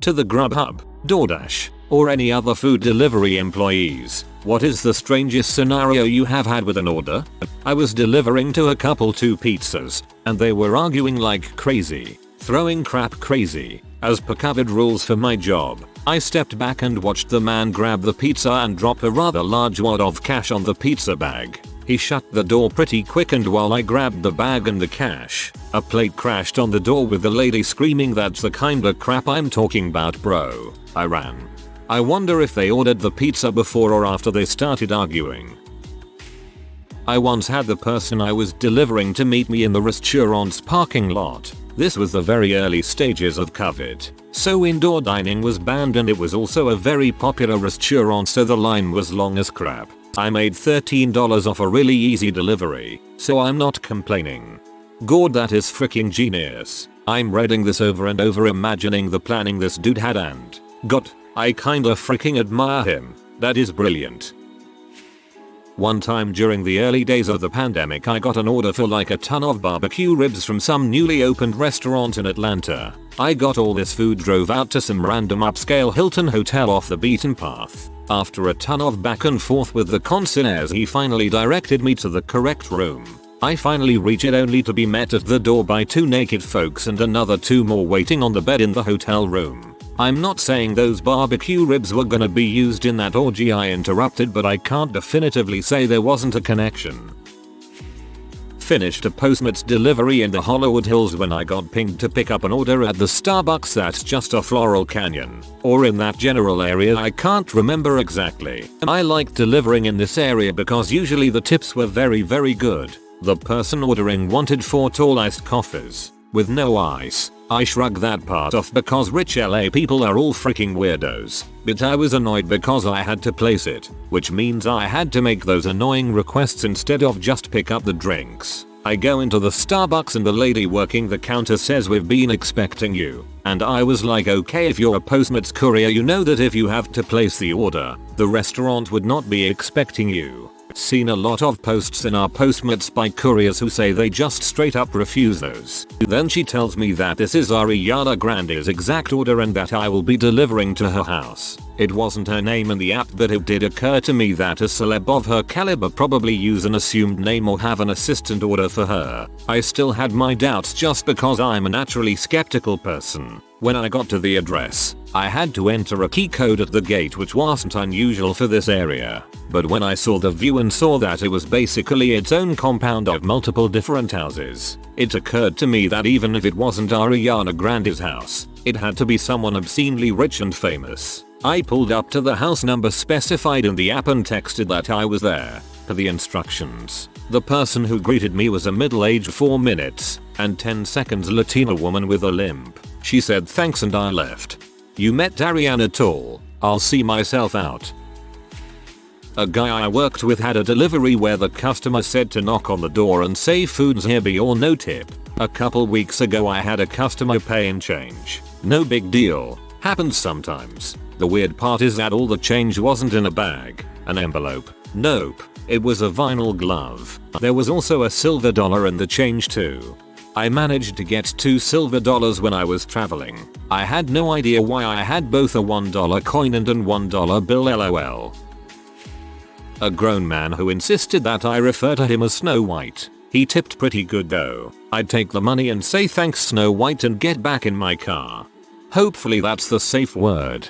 To the Grubhub, Doordash, or any other food delivery employees, what is the strangest scenario you have had with an order? I was delivering to a couple 2 pizzas, and they were arguing like crazy, throwing crap crazy. As per COVID rules for my job, I stepped back and watched the man grab the pizza and drop a rather large wad of cash on the pizza bag. He shut the door pretty quick, and while I grabbed the bag and the cash, a plate crashed on the door with the lady screaming, "That's the kinda crap I'm talking about, bro." I ran. I wonder if they ordered the pizza before or after they started arguing. I once had the person I was delivering to meet me in the restaurant's parking lot. This was the very early stages of COVID, so indoor dining was banned, and it was also a very popular restaurant, so the line was long as crap. I made $13 off a really easy delivery, so I'm not complaining. God, that is freaking genius. I'm reading this over and over, imagining the planning this dude had, and God, I kinda freaking admire him. That is brilliant. One time during the early days of the pandemic, I got an order for like a ton of barbecue ribs from some newly opened restaurant in Atlanta. I got all this food, drove out to some random upscale Hilton hotel off the beaten path. After a ton of back and forth with the concierge, he finally directed me to the correct room. I finally reach it, only to be met at the door by 2 naked folks and another 2 more waiting on the bed in the hotel room. I'm not saying those barbecue ribs were gonna be used in that orgy I interrupted, but I can't definitively say there wasn't a connection. Finished a Postmates delivery in the Hollywood Hills when I got pinged to pick up an order at the Starbucks that's just off Laurel Canyon, or in that general area, I can't remember exactly. I like delivering in this area because usually the tips were very good. The person ordering wanted 4 tall iced coffees with no ice. I shrug that part off because rich LA people are all freaking weirdos, but I was annoyed because I had to place it, which means I had to make those annoying requests instead of just pick up the drinks. I go into the Starbucks and the lady working the counter says, "We've been expecting you." And I was like, okay, if you're a Postmates courier, you know that if you have to place the order, the restaurant would not be expecting you. Seen a lot of posts in our Postmates by couriers who say they just straight up refuse those. Then she tells me that this is Ariana Grande's exact order and that I will be delivering to her house. It wasn't her name in the app, but it did occur to me that a celeb of her caliber probably use an assumed name or have an assistant order for her. I still had my doubts just because I'm a naturally skeptical person. When I got to the address, I had to enter a key code at the gate, which wasn't unusual for this area. But when I saw the view and saw that it was basically its own compound of multiple different houses, it occurred to me that even if it wasn't Ariana Grande's house, it had to be someone obscenely rich and famous. I pulled up to the house number specified in the app and texted that I was there. Per the instructions, the person who greeted me was a middle-aged 4 minutes and 10 seconds Latina woman with a limp. She said thanks and I left. You met Ariana at all? I'll see myself out. A guy I worked with had a delivery where the customer said to knock on the door and say "Food's here, be or no tip." A couple weeks ago I had a customer pay in change. No big deal. Happens sometimes. The weird part is that all the change wasn't in a bag, an envelope. Nope. It was a vinyl glove. There was also a silver dollar in the change too. I managed to get 2 silver dollars when I was traveling. I had no idea why I had both a $1 coin and an $1 bill, lol. A grown man who insisted that I refer to him as Snow White. He tipped pretty good though. I'd take the money and say thanks Snow White and get back in my car. Hopefully that's the safe word.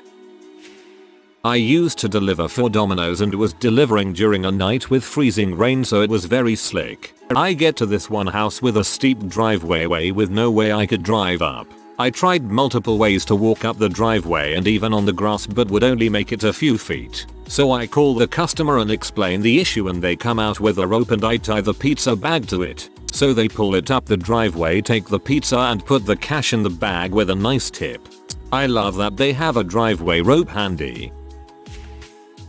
I used to deliver for Domino's and was delivering during a night with freezing rain, so it was very slick. I get to this one house with a steep driveway with no way I could drive up. I tried multiple ways to walk up the driveway and even on the grass, but would only make it a few feet. So I call the customer and explain the issue, and they come out with a rope and I tie the pizza bag to it. So they pull it up the driveway, take the pizza and put the cash in the bag with a nice tip. I love that they have a driveway rope handy.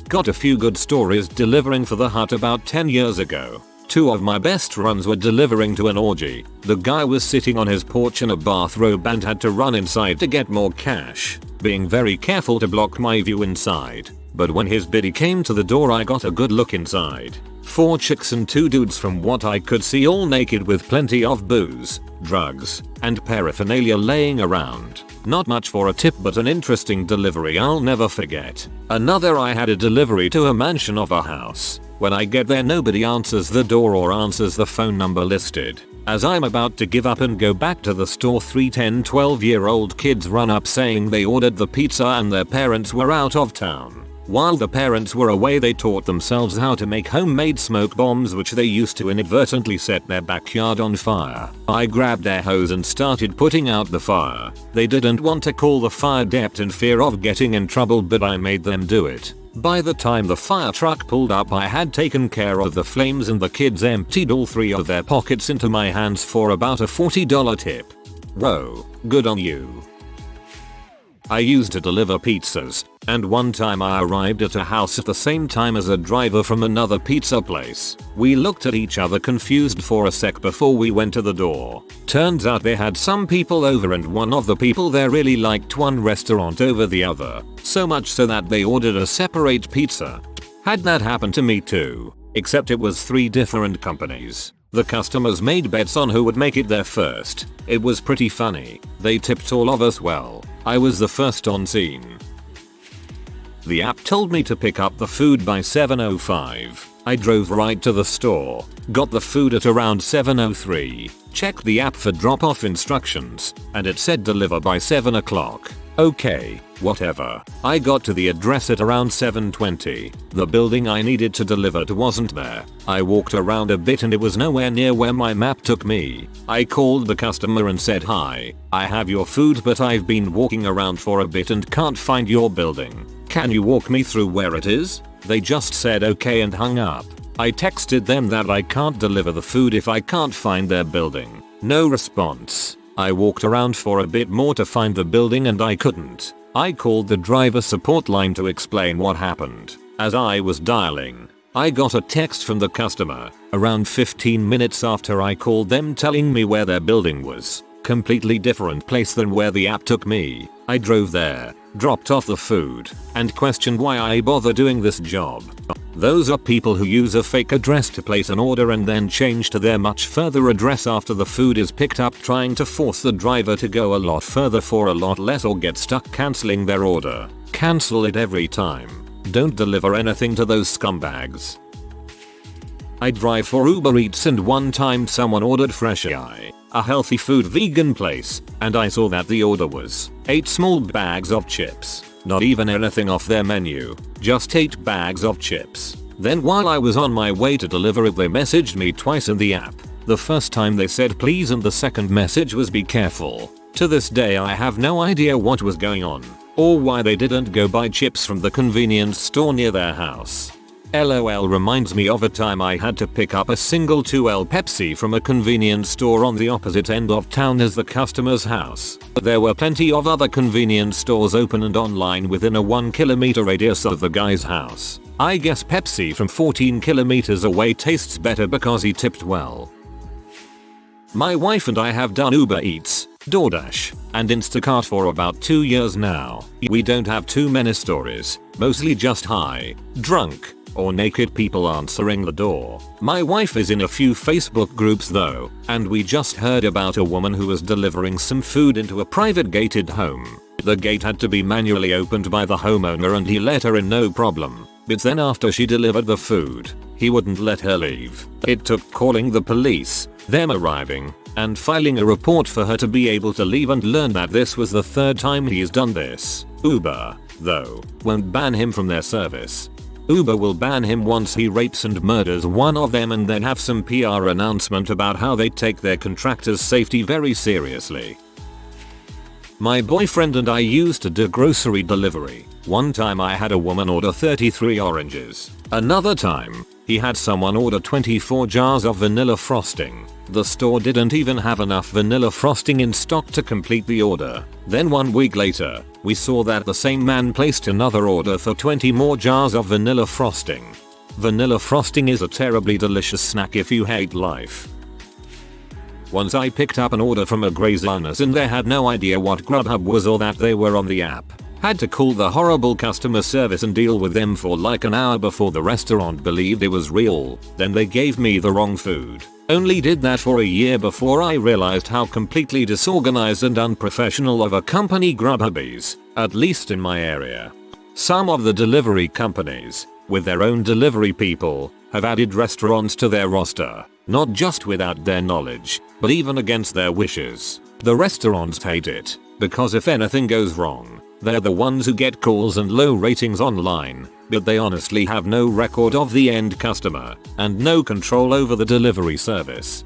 Got a few good stories delivering for the Hut about 10 years ago. 2 of my best runs were delivering to an orgy. The guy was sitting on his porch in a bathrobe and had to run inside to get more cash, being very careful to block my view inside. But when his biddy came to the door, I got a good look inside. 4 chicks and 2 dudes from what I could see, all naked with plenty of booze, drugs, and paraphernalia laying around. Not much for a tip, but an interesting delivery I'll never forget. Another, I had a delivery to a mansion of a house. When I get there, nobody answers the door or answers the phone number listed. As I'm about to give up and go back to the store, 3 10-12-year-old kids run up saying they ordered the pizza and their parents were out of town. While the parents were away, they taught themselves how to make homemade smoke bombs, which they used to inadvertently set their backyard on fire. I grabbed their hose and started putting out the fire. They didn't want to call the fire depot in fear of getting in trouble, but I made them do it. By the time the fire truck pulled up, I had taken care of the flames and the kids emptied all 3 of their pockets into my hands for about a $40 tip. Whoa, good on you. I used to deliver pizzas, and one time I arrived at a house at the same time as a driver from another pizza place. We looked at each other confused for a sec before we went to the door. Turns out they had some people over, and one of the people there really liked one restaurant over the other, so much so that they ordered a separate pizza. Had that happened to me too, except it was 3 different companies. The customers made bets on who would make it there first. It was pretty funny. They tipped all of us well. I was the first on scene. The app told me to pick up the food by 7:05. I drove right to the store, got the food at around 7:03, checked the app for drop-off instructions, and it said deliver by 7 o'clock. Okay, whatever. I got to the address at around 7:20. The building I needed to deliver to wasn't there. I walked around a bit and it was nowhere near where my map took me. I called the customer and said, "Hi, I have your food, but I've been walking around for a bit and can't find your building. Can you walk me through where it is?" They just said okay and hung up. I texted them that I can't deliver the food if I can't find their building. No response. I walked around for a bit more to find the building and I couldn't. I called the driver support line to explain what happened. As I was dialing, I got a text from the customer around 15 minutes after I called them telling me where their building was. Completely different place than where the app took me. I drove there, dropped off the food, and questioned why I bother doing this job. Those are people who use a fake address to place an order and then change to their much further address after the food is picked up, trying to force the driver to go a lot further for a lot less or get stuck cancelling their order. Cancel it every time. Don't deliver anything to those scumbags. I drive for Uber Eats and one time someone ordered Fresh AI, a healthy food vegan place, and I saw that the order was 8 small bags of chips. Not even anything off their menu, just 8 bags of chips. Then while I was on my way to deliver it, they messaged me twice in the app. The first time they said please and the second message was be careful. To this day I have no idea what was going on, or why they didn't go buy chips from the convenience store near their house. LOL reminds me of a time I had to pick up a single 2L Pepsi from a convenience store on the opposite end of town as the customer's house. There were plenty of other convenience stores open and online within a 1 kilometer radius of the guy's house. I guess Pepsi from 14 kilometers away tastes better because he tipped well. My wife and I have done Uber Eats, Doordash, and Instacart for about 2 years now. We don't have too many stories, mostly just high, drunk, or naked people answering the door. My wife is in a few Facebook groups though, and we just heard about a woman who was delivering some food into a private gated home. The gate had to be manually opened by the homeowner and he let her in no problem. But then after she delivered the food, he wouldn't let her leave. It took calling the police, them arriving, and filing a report for her to be able to leave, and learn that this was the 3rd time he's done this. Uber, though, won't ban him from their service. Uber will ban him once he rapes and murders one of them and then have some PR announcement about how they take their contractors' safety very seriously. My boyfriend and I used to do grocery delivery. One time I had a woman order 33 oranges. Another time, he had someone order 24 jars of vanilla frosting. The store didn't even have enough vanilla frosting in stock to complete the order. Then 1 week later, we saw that the same man placed another order for 20 more jars of vanilla frosting. Vanilla frosting is a terribly delicious snack if you hate life. Once I picked up an order from a Grazianas and they had no idea what Grubhub was or that they were on the app. Had to call the horrible customer service and deal with them for like an hour before the restaurant believed it was real. Then they gave me the wrong food. Only did that for a year before I realized how completely disorganized and unprofessional of a company Grubhub is, at least in my area. Some of the delivery companies, with their own delivery people, have added restaurants to their roster, not just without their knowledge, but even against their wishes. The restaurants hate it, because if anything goes wrong, they're the ones who get calls and low ratings online, but they honestly have no record of the end customer, and no control over the delivery service.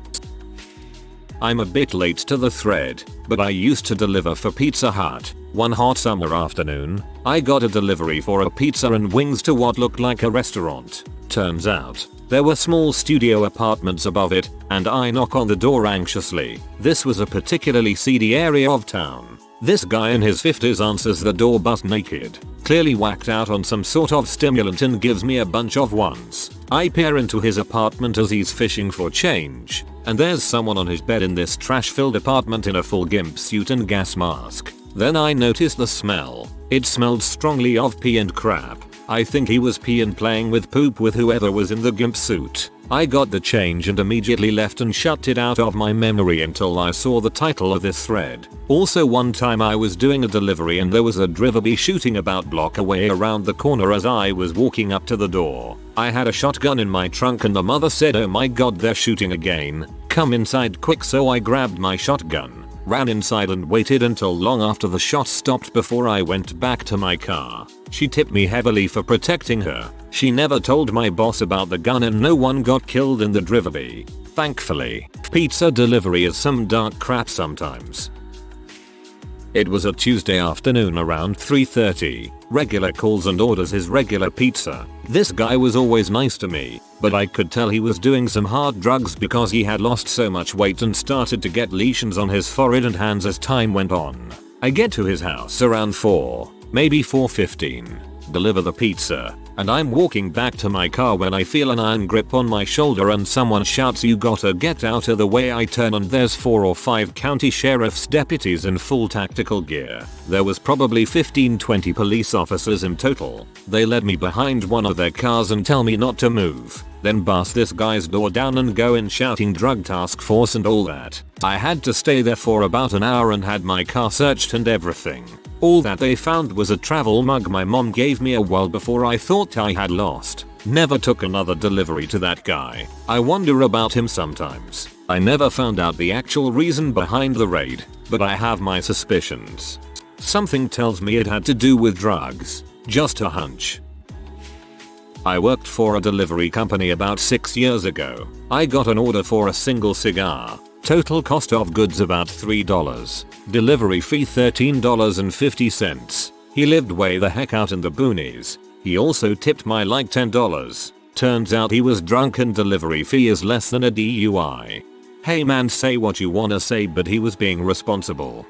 I'm a bit late to the thread, but I used to deliver for Pizza Hut. One hot summer afternoon, I got a delivery for a pizza and wings to what looked like a restaurant. Turns out, there were small studio apartments above it, and I knock on the door anxiously. This was a particularly seedy area of town. This guy in his 50s answers the door butt naked, clearly whacked out on some sort of stimulant, and gives me a bunch of ones. I peer into his apartment as he's fishing for change, and there's someone on his bed in this trash-filled apartment in a full gimp suit and gas mask. Then I noticed the smell. It smelled strongly of pee and crap. I think he was peeing playing with poop with whoever was in the gimp suit. I got the change and immediately left and shut it out of my memory until I saw the title of this thread. Also, one time I was doing a delivery and there was a driver shooting about block away around the corner as I was walking up to the door. I had a shotgun in my trunk and the mother said, "Oh my god, they're shooting again. Come inside quick." So I grabbed my shotgun, ran inside and waited until long after the shot stopped before I went back to my car. She tipped me heavily for protecting her. She never told my boss about the gun and no one got killed in the delivery. Thankfully. Pizza delivery is some dark crap sometimes. It was a Tuesday afternoon around 3:30. Regular calls and orders his regular pizza. This guy was always nice to me, but I could tell he was doing some hard drugs because he had lost so much weight and started to get lesions on his forehead and hands as time went on. I get to his house around 4, maybe 4:15. Deliver the pizza, and I'm walking back to my car when I feel an iron grip on my shoulder and someone shouts, "You gotta get out of the way." I turn and there's 4 or 5 county sheriff's deputies in full tactical gear. There was probably 15-20 police officers in total. They led me behind one of their cars and tell me not to move, then bust this guy's door down and go in shouting drug task force and all that. I had to stay there for about an hour and had my car searched and everything. All that they found was a travel mug my mom gave me a while before I thought I had lost. Never took another delivery to that guy. I wonder about him sometimes. I never found out the actual reason behind the raid, but I have my suspicions. Something tells me it had to do with drugs. Just a hunch. I worked for a delivery company about 6 years ago. I got an order for a single cigar. Total cost of goods about $3. Delivery fee $13.50. He lived way the heck out in the boonies. He also tipped my like $10. Turns out he was drunk and delivery fee is less than a DUI. Hey man, say what you wanna say, but he was being responsible.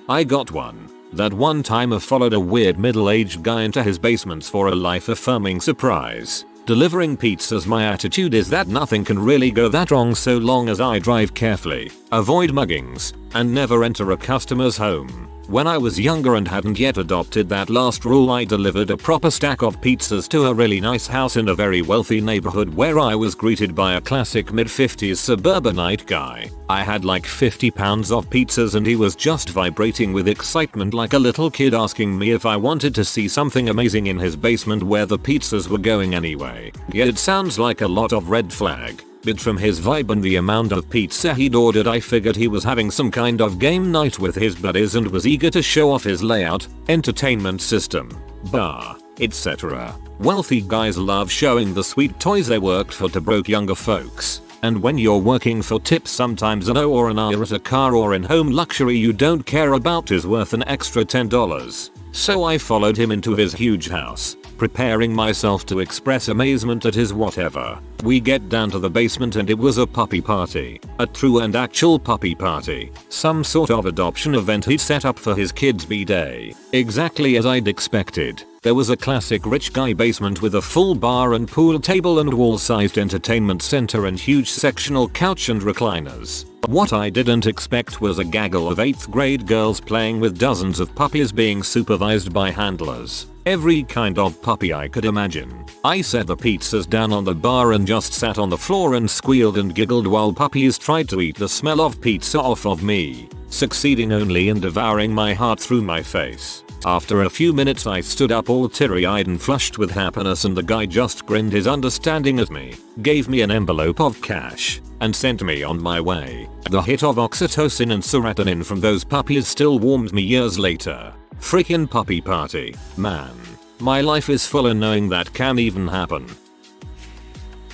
I got one. That one time I followed a weird middle-aged guy into his basements for a life-affirming surprise. Delivering pizzas, my attitude is that nothing can really go that wrong so long as I drive carefully, avoid muggings, and never enter a customer's home. When I was younger and hadn't yet adopted that last rule, I delivered a proper stack of pizzas to a really nice house in a very wealthy neighborhood where I was greeted by a classic mid-50s suburbanite guy. I had like 50 pounds of pizzas and he was just vibrating with excitement like a little kid asking me if I wanted to see something amazing in his basement where the pizzas were going anyway. Yeah, it sounds like a lot of red flag. But from his vibe and the amount of pizza he'd ordered, I figured he was having some kind of game night with his buddies and was eager to show off his layout, entertainment system, bar, etc. Wealthy guys love showing the sweet toys they worked for to broke younger folks. And when you're working for tips, sometimes an O or an R at a car or in home luxury you don't care about is worth an extra $10. So I followed him into his huge house, preparing myself to express amazement at his whatever. We get down to the basement and it was a puppy party. A true and actual puppy party. Some sort of adoption event he'd set up for his kid's b-day. Exactly as I'd expected. There was a classic rich guy basement with a full bar and pool table and wall-sized entertainment center and huge sectional couch and recliners. What I didn't expect was a gaggle of 8th grade girls playing with dozens of puppies being supervised by handlers. Every kind of puppy I could imagine. I set the pizzas down on the bar and just sat on the floor and squealed and giggled while puppies tried to eat the smell of pizza off of me, succeeding only in devouring my heart through my face. After a few minutes I stood up all teary-eyed and flushed with happiness, and the guy just grinned his understanding at me, gave me an envelope of cash, and sent me on my way. The hit of oxytocin and serotonin from those puppies still warmed me years later. Freaking puppy party. Man. My life is full of knowing that can even happen.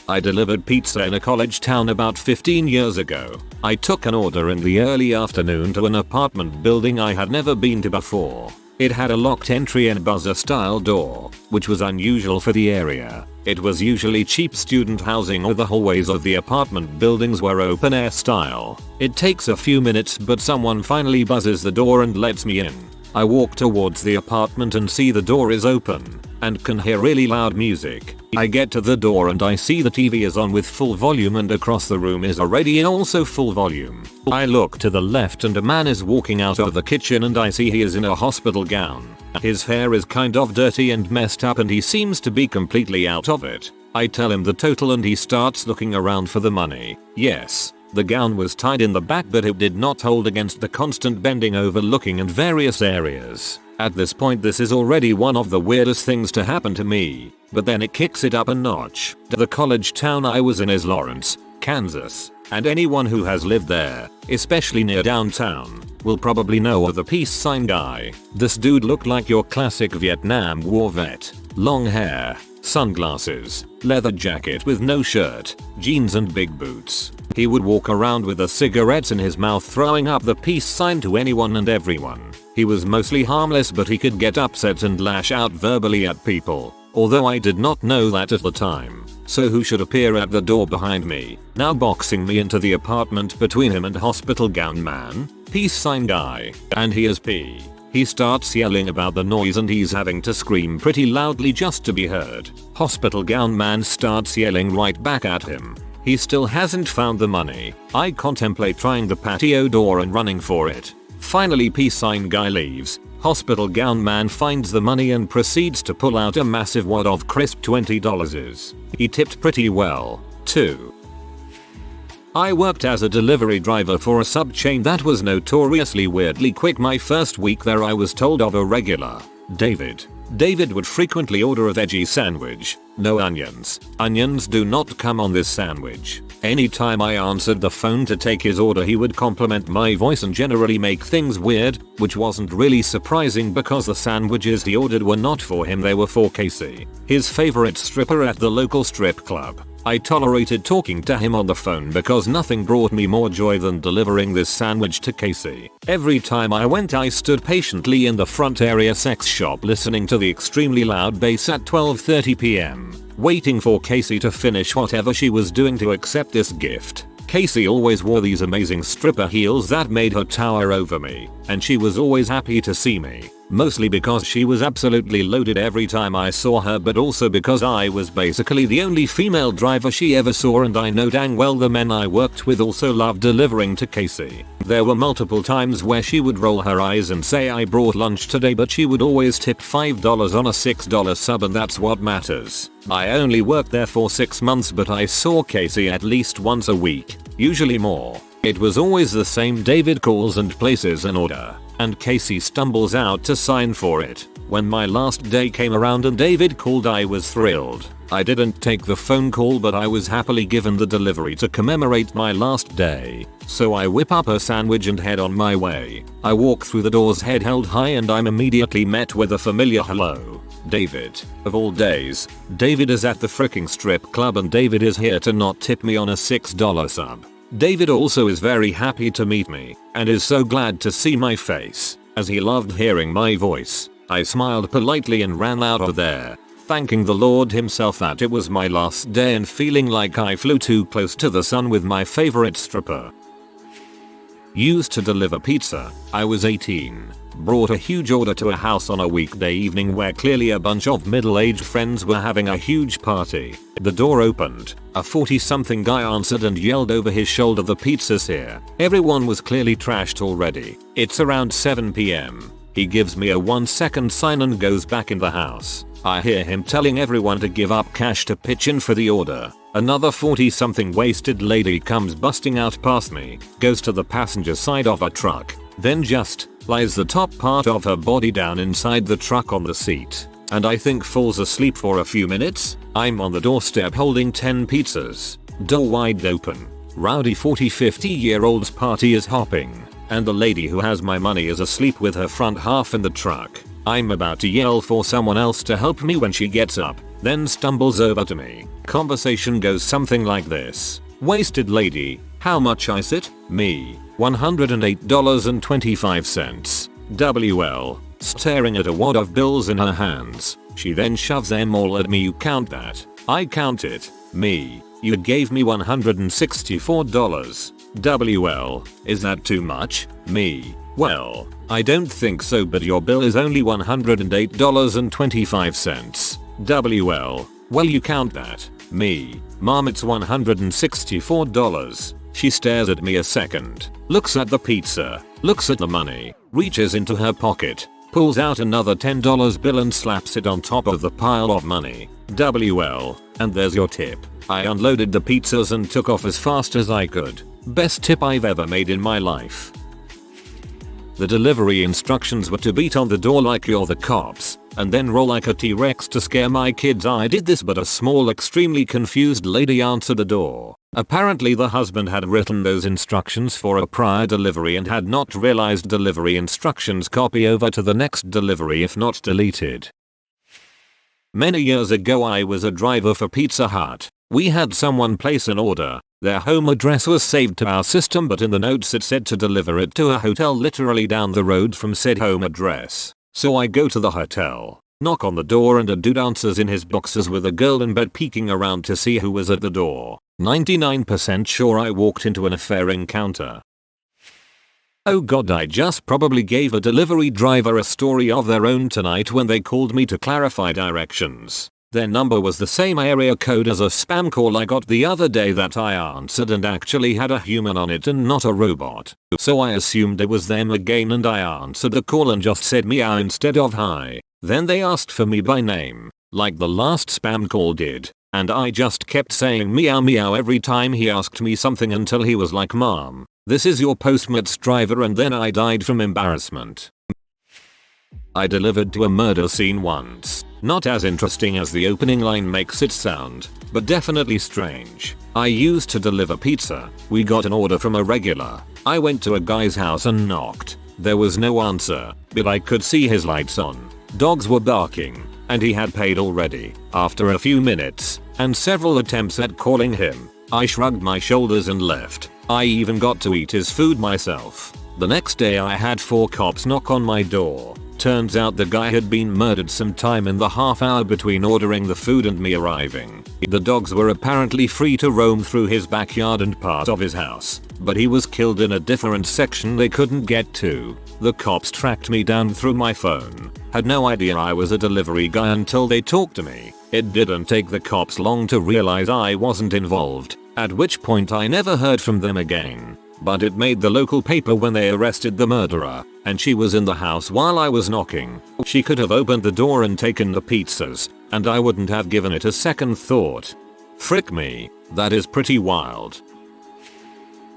I delivered pizza in a college town about 15 years ago. I took an order in the early afternoon to an apartment building I had never been to before. It had a locked entry and buzzer style door, which was unusual for the area. It was usually cheap student housing, or the hallways of the apartment buildings were open air style. It takes a few minutes, but someone finally buzzes the door and lets me in. I walk towards the apartment and see the door is open and can hear really loud music. I get to the door and I see the TV is on with full volume, and across the room is a radio also full volume. I look to the left and a man is walking out of the kitchen, and I see he is in a hospital gown. His hair is kind of dirty and messed up and he seems to be completely out of it. I tell him the total and he starts looking around for the money. Yes. The gown was tied in the back, but it did not hold against the constant bending over looking in various areas. At this point this is already one of the weirdest things to happen to me, but then it kicks it up a notch. The college town I was in is Lawrence, Kansas, and anyone who has lived there, especially near downtown, will probably know of the peace sign guy. This dude looked like your classic Vietnam War vet. Long hair, sunglasses, leather jacket with no shirt, jeans and big boots. He would walk around with a cigarette in his mouth throwing up the peace sign to anyone and everyone. He was mostly harmless, but he could get upset and lash out verbally at people, although I did not know that at the time. So who should appear at the door behind me, now boxing me into the apartment between him and hospital gown man, peace sign guy, and he is P. He starts yelling about the noise and he's having to scream pretty loudly just to be heard. Hospital gown man starts yelling right back at him. He still hasn't found the money. I contemplate trying the patio door and running for it. Finally peace sign guy leaves. Hospital gown man finds the money and proceeds to pull out a massive wad of crisp $20. He tipped pretty well, too. I worked as a delivery driver for a sub chain that was notoriously weirdly quick. My first week there I was told of a regular, David. David would frequently order a veggie sandwich. No onions. Onions do not come on this sandwich. Anytime I answered the phone to take his order he would compliment my voice and generally make things weird, which wasn't really surprising because the sandwiches he ordered were not for him, they were for Casey, his favorite stripper at the local strip club. I tolerated talking to him on the phone because nothing brought me more joy than delivering this sandwich to Casey. Every time I went I stood patiently in the front area sex shop listening to the extremely loud bass at 12:30 p.m. waiting for Casey to finish whatever she was doing to accept this gift. Casey always wore these amazing stripper heels that made her tower over me, and she was always happy to see me. Mostly because she was absolutely loaded every time I saw her, but also because I was basically the only female driver she ever saw, and I know dang well the men I worked with also loved delivering to Casey. There were multiple times where she would roll her eyes and say I brought lunch today, but she would always tip $5 on a $6 sub, and that's what matters. I only worked there for 6 months, but I saw Casey at least once a week, usually more. It was always the same. David calls and places an order, and Casey stumbles out to sign for it. When my last day came around and David called, I was thrilled. I didn't take the phone call, but I was happily given the delivery to commemorate my last day. So I whip up a sandwich and head on my way. I walk through the doors head held high and I'm immediately met with a familiar hello. David. Of all days, David is at the fricking strip club and David is here to not tip me on a $6 sub. David also is very happy to meet me and is so glad to see my face, as he loved hearing my voice. I smiled politely and ran out of there, thanking the Lord himself that it was my last day and feeling like I flew too close to the sun with my favorite stripper. Used to deliver pizza. I was 18. Brought a huge order to a house on a weekday evening where clearly a bunch of middle-aged friends were having a huge party. The door opened. A 40-something guy answered and yelled over his shoulder, "The pizza's here." Everyone was clearly trashed already. It's around 7 p.m. He gives me a 1-second sign and goes back in the house. I hear him telling everyone to give up cash to pitch in for the order. Another 40-something wasted lady comes busting out past me, goes to the passenger side of a truck, then just lies the top part of her body down inside the truck on the seat, and I think falls asleep for a few minutes. I'm on the doorstep holding 10 pizzas, door wide open. Rowdy 40-50-year-old's party is hopping, and the lady who has my money is asleep with her front half in the truck. I'm about to yell for someone else to help me when she gets up, then stumbles over to me. Conversation goes something like this. Wasted lady, how much is it? Me, $108.25. WL, staring at a wad of bills in her hands. She then shoves them all at me. You count that. I count it. Me, you gave me $164. WL, is that too much? Me, well, I don't think so, but your bill is only $108.25. WL, well, you count that. Me, mom, it's $164. She stares at me a second, looks at the pizza, looks at the money, reaches into her pocket, pulls out another $10 bill and slaps it on top of the pile of money. WL, and there's your tip. I unloaded the pizzas and took off as fast as I could. Best tip I've ever made in my life. The delivery instructions were to beat on the door like you're the cops, and then roll like a T-Rex to scare my kids. I did this, but a small, extremely confused lady answered the door. Apparently the husband had written those instructions for a prior delivery and had not realized delivery instructions copy over to the next delivery if not deleted. Many years ago I was a driver for Pizza Hut. We had someone place an order. Their home address was saved to our system, but in the notes it said to deliver it to a hotel literally down the road from said home address. So I go to the hotel, knock on the door, and a dude answers in his boxers with a girl in bed peeking around to see who was at the door. 99% sure I walked into an affair encounter. Oh god, I just probably gave a delivery driver a story of their own tonight when they called me to clarify directions. Their number was the same area code as a spam call I got the other day that I answered and actually had a human on it and not a robot. So I assumed it was them again and I answered the call and just said meow instead of hi. Then they asked for me by name, like the last spam call did, and I just kept saying meow meow every time he asked me something until he was like, "Mom, this is your Postmates driver," and then I died from embarrassment. I delivered to a murder scene once. Not as interesting as the opening line makes it sound, but definitely strange. I used to deliver pizza. We got an order from a regular. I went to a guy's house and knocked. There was no answer, but I could see his lights on. Dogs were barking, and he had paid already. After a few minutes, and several attempts at calling him, I shrugged my shoulders and left. I even got to eat his food myself. The next day I had 4 cops knock on my door. Turns out the guy had been murdered sometime in the half hour between ordering the food and me arriving. The dogs were apparently free to roam through his backyard and part of his house, but he was killed in a different section they couldn't get to. The cops tracked me down through my phone. Had no idea I was a delivery guy until they talked to me. It didn't take the cops long to realize I wasn't involved, at which point I never heard from them again. But it made the local paper when they arrested the murderer, and she was in the house while I was knocking. She could have opened the door and taken the pizzas, and I wouldn't have given it a second thought. Frick me, that is pretty wild.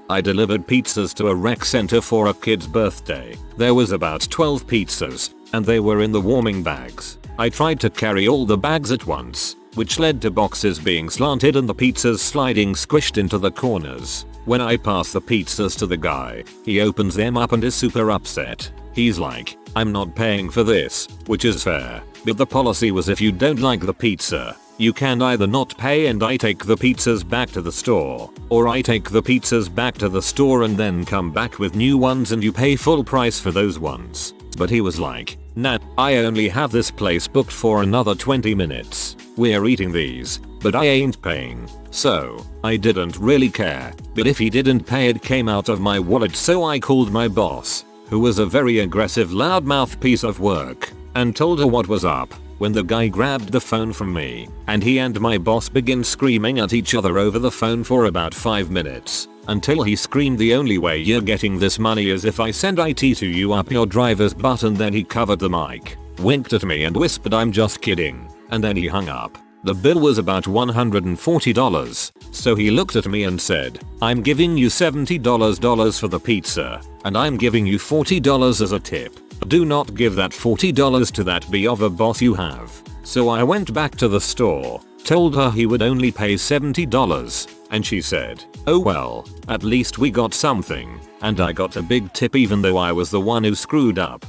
I delivered pizzas to a rec center for a kid's birthday. There was about 12 pizzas, and they were in the warming bags. I tried to carry all the bags at once, which led to boxes being slanted and the pizzas sliding squished into the corners. When I pass the pizzas to the guy, he opens them up and is super upset. He's like, "I'm not paying for this," which is fair, but the policy was if you don't like the pizza, you can either not pay and I take the pizzas back to the store, or I take the pizzas back to the store and then come back with new ones and you pay full price for those ones. But he was like, "Nah, I only have this place booked for another 20 minutes. We're eating these, but I ain't paying." So, I didn't really care, but if he didn't pay it came out of my wallet, so I called my boss, who was a very aggressive loudmouth piece of work, and told her what was up, when the guy grabbed the phone from me, and he and my boss began screaming at each other over the phone for about 5 minutes. until he screamed, "The only way you're getting this money is if I send IT to you up your driver's butt," and then he covered the mic, winked at me and whispered, "I'm just kidding," and then he hung up. The bill was about $140, so he looked at me and said, "I'm giving you $70 for the pizza, and I'm giving you $40 as a tip. Do not give that $40 to that b of a boss you have." So I went back to the store, told her he would only pay $70, and she said, "Oh well, at least we got something," and I got a big tip even though I was the one who screwed up.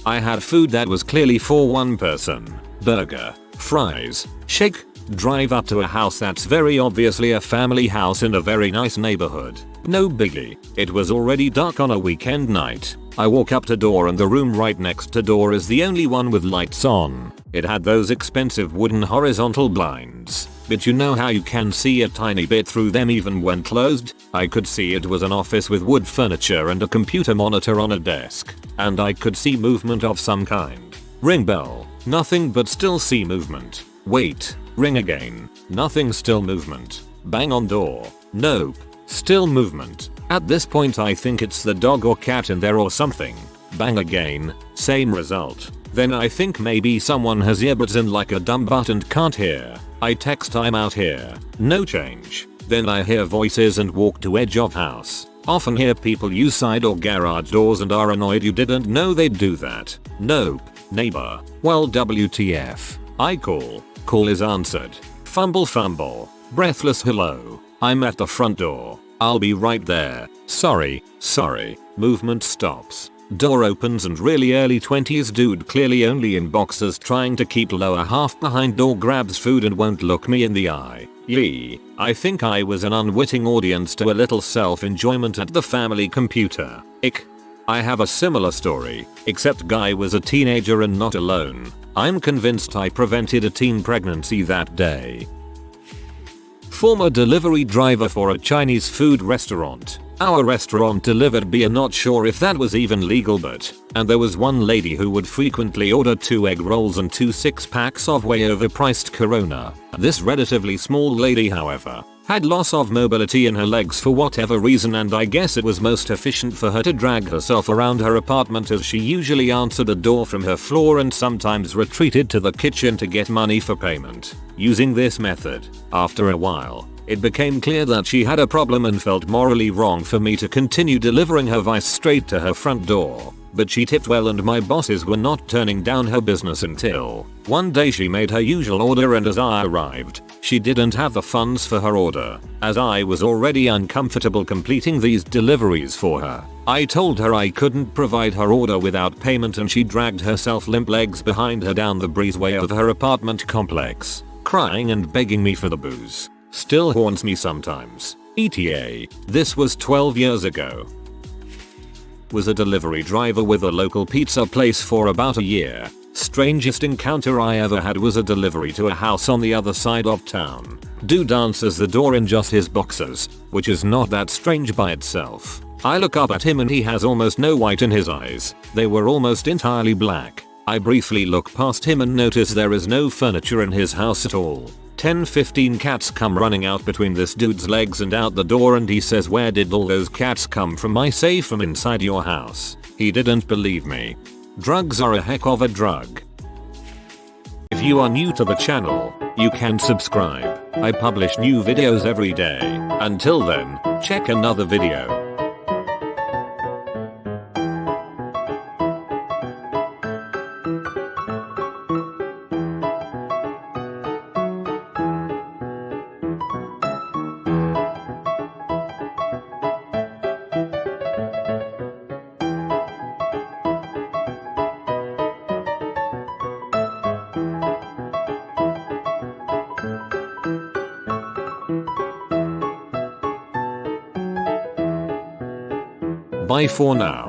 I had food that was clearly for one person. Burger, fries, shake, drive up to a house that's very obviously a family house in a very nice neighborhood. No biggie. It was already dark on a weekend night. I walk up to door and the room right next to door is the only one with lights on. It had those expensive wooden horizontal blinds, but you know how you can see a tiny bit through them even when closed? I could see it was an office with wood furniture and a computer monitor on a desk, and I could see movement of some kind. Ring bell. Nothing, but still see movement. Wait. Ring again. Nothing, still movement. Bang on door. Nope. Still movement. At this point I think it's the dog or cat in there or something. Bang again. Same result. Then I think maybe someone has earbuds in like a dumb butt and can't hear. I text, "I'm out here." No change. Then I hear voices and walk to edge of house. Often hear people use side or garage doors and are annoyed you didn't know they'd do that. Nope. Neighbor. Well, WTF. I call. Call is answered. Fumble. Breathless hello. I'm at the front door. I'll be right there. Sorry. Movement stops. Door opens and really early 20s dude, clearly only in boxers, trying to keep lower half behind door, grabs food and won't look me in the eye. Yee. I think I was an unwitting audience to a little self-enjoyment at the family computer. Ick. I have a similar story, except guy was a teenager and not alone. I'm convinced I prevented a teen pregnancy that day. Former delivery driver for a Chinese food restaurant. Our restaurant delivered beer, not sure if that was even legal, and there was one lady who would frequently order 2 egg rolls and 2 6-packs of way overpriced Corona. This relatively small lady, however, had loss of mobility in her legs for whatever reason, and I guess it was most efficient for her to drag herself around her apartment, as she usually answered the door from her floor and sometimes retreated to the kitchen to get money for payment. Using this method, after a while, it became clear that she had a problem and felt morally wrong for me to continue delivering her vice straight to her front door. But she tipped well and my bosses were not turning down her business until one day she made her usual order, and as I arrived, she didn't have the funds for her order. As I was already uncomfortable completing these deliveries for her, I told her I couldn't provide her order without payment, and she dragged herself limp legs behind her down the breezeway of her apartment complex, crying and begging me for the booze. Still haunts me sometimes. ETA. This was 12 years ago. Was a delivery driver with a local pizza place for about a year. Strangest encounter I ever had was a delivery to a house on the other side of town. Dude answers the door in just his boxers, which is not that strange by itself. I look up at him and he has almost no white in his eyes. They were almost entirely black. I briefly look past him and notice there is no furniture in his house at all. 10-15 cats come running out between this dude's legs and out the door, and he says, "Where did all those cats come from?" I say, "From inside your house." He didn't believe me. Drugs are a heck of a drug. If you are new to the channel, you can subscribe. I publish new videos every day. Until then, check another video. Bye for now.